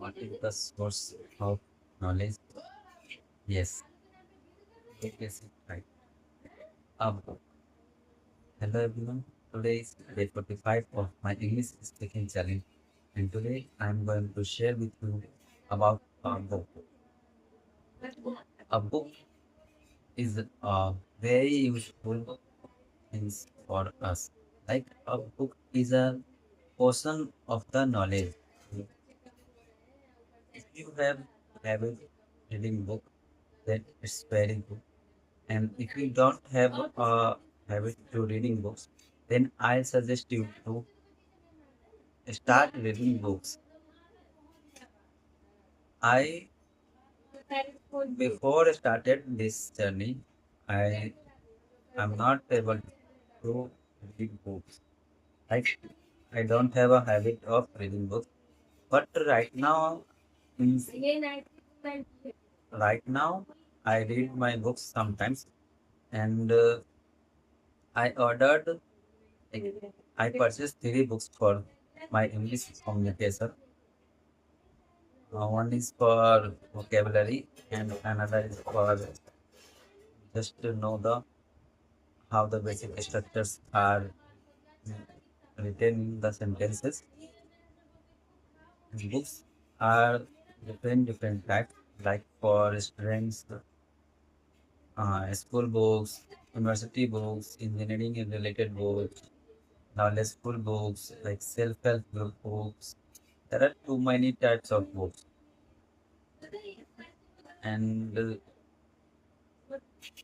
What is the source of knowledge? Yes, it is right. A book. Hello everyone. Today is day 45 of my English speaking challenge, and today I am going to share with you about a book. A book is a very useful thing for us. Like a book is a portion of the knowledge. If you have habit reading book, then it's very good. And if you don't have a habit to reading books, then I suggest you to start reading books. I before I started this journey, I am not able to read books. Like I don't have a habit of reading books. But means right now, I read my books sometimes, and I ordered. I purchased three books for my English communication. One is for vocabulary, and another is for just to know the how the basic structures are written in the sentences. And books are different types, like for students, school books, university books, engineering and related books, knowledgeful books, like self-help books. There are too many types of books, and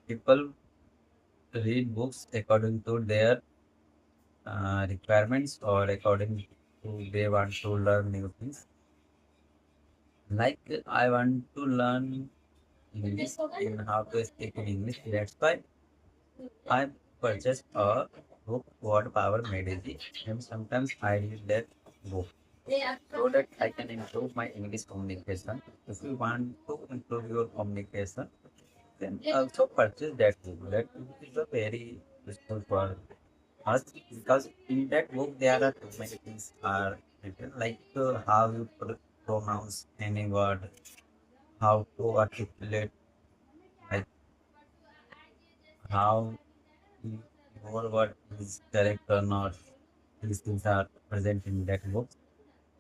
people read books according to their requirements or according to they want to learn new things. Like I want to learn English and how to speak in English. That's why I purchased a book Word Power Medicine, and sometimes I read that book so that I can improve my English communication. If you want to improve your communication, then also purchase that book. That book is a very useful for us because in that book there are too many things are written, like how you pronounce any word, how to articulate, like how your word is correct or not. These things are present in that book.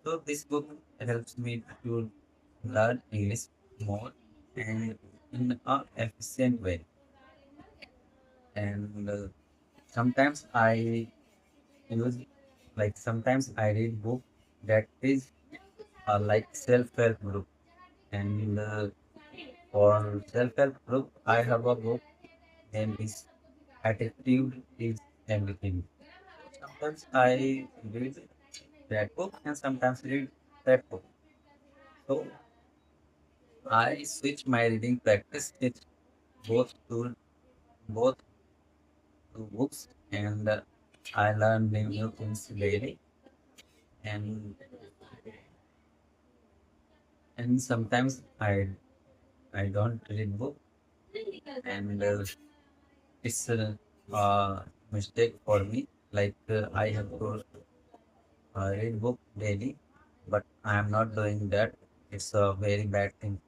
So this book helps me to learn English more and in a efficient way. And sometimes I use sometimes I read book that is like self-help group, and for self-help group I have a book named is Attitude is Everything. Sometimes I read that book and sometimes read that book. So I switch my reading practice with both to both two books, and I learn new things daily. And sometimes I don't read book, and it's a mistake for me. Like I have to read book daily, but I am not doing that. It's a very bad thing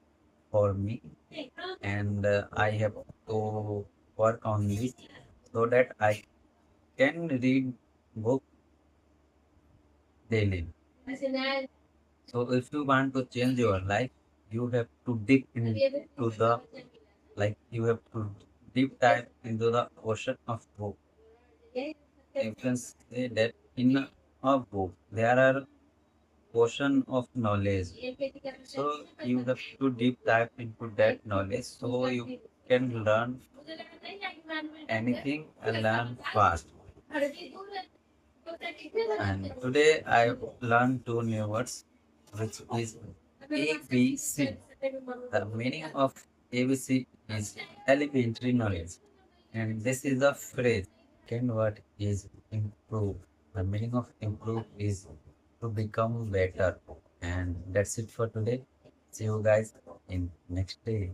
for me, and I have to work on this so that I can read book daily. So if you want to change your life, you have to dip into the you have to deep dive into the ocean of book. You can say that in a book there are ocean of knowledge. So you have to deep dive into that knowledge so you can learn anything and learn fast. And today I learned two new words, which is ABC. The meaning of ABC is elementary knowledge. And this is a phrase. Second word is improve. The meaning of improve is to become better. And that's it for today. See you guys in next day.